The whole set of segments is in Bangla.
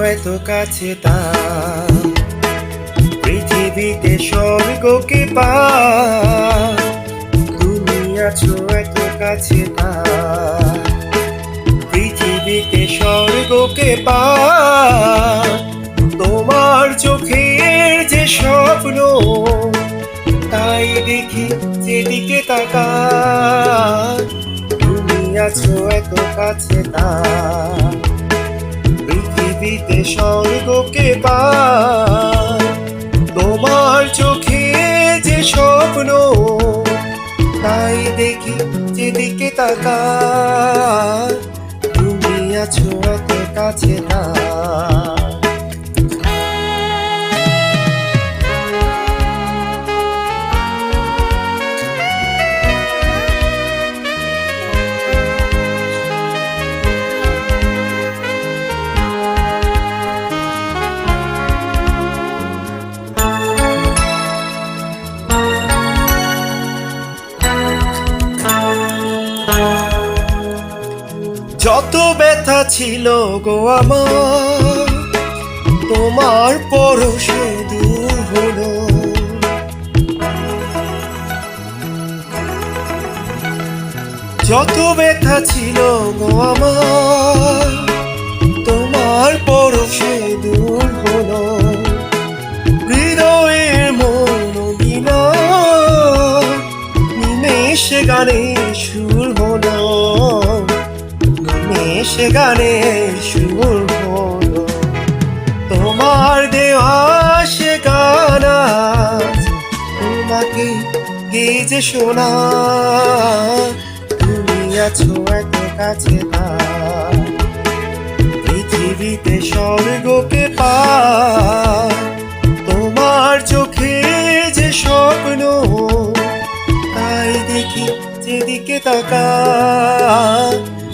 এত কাছে তা পৃথিবীতে স্বর্গকে পা তুমি আছো এত কাছে তা পৃথিবীতে স্বর্গকে পা তোমার চোখের যে স্বপ্ন তাই দেখি যেদিকে তাকা তুমি আছো এত কাছে তা পৃথিবীতে স্বর্গকে পা তোমার চোখে যে স্বপ্ন তাই দেখি যেদিকে তাকা তুমি আছো এত কাছে তা যত ব্যথা ছিল গো আমার তোমার পরশে দূর হলো যত ব্যথা ছিল গো আমার তোমার পরশে দূর হলো হৃদয়ের মন বিনা নিমেষে গানে সুর হলো সে গানে সুর হলো তোমার দেওয়া সে গান তোমাকে গেজে শোনা তুমি আছো এত কাছে তা পৃথিবীতে স্বর্গকে পা তোমার চোখে যে স্বপ্ন তাই দেখি যেদিকে তাকা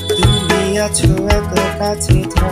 তুমি আছো এত কাছে তা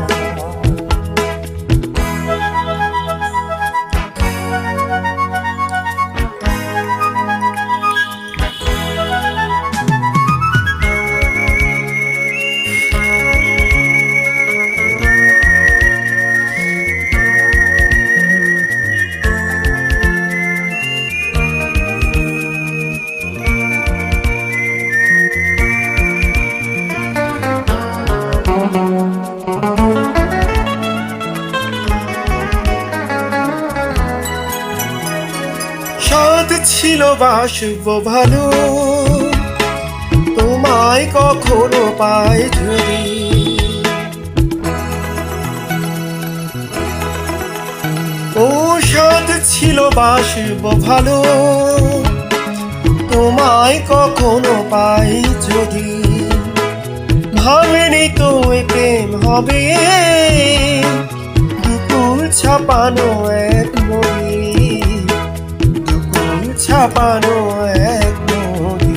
সাথ ছিল বাসব ভালো তোমায় কখনো পাই যদি ও সাথ ছিল বাসব ভালো তোমায় কখনো পাই যদি ভাবেনি তো এ প্রেম হবে দুপুর ছাপানো এক নদী ছাপানো এক নদী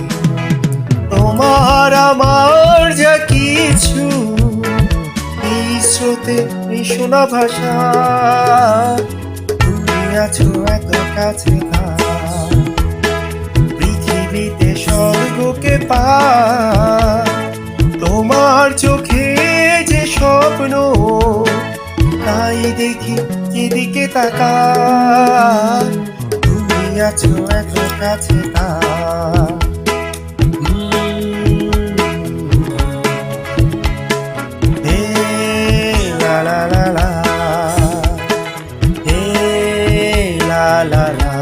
তোমার আমার যা কিছু এই স্রোতে এই শোনা ভাষা তুমি আছো এত কাছে পৃথিবীতে স্বর্গকে পা তোমার চোখে যে স্বপ্ন তাই দেখি যেদিকে তাকা আছো এত কাছে তা হে লা লা লা লা হে লা লা লা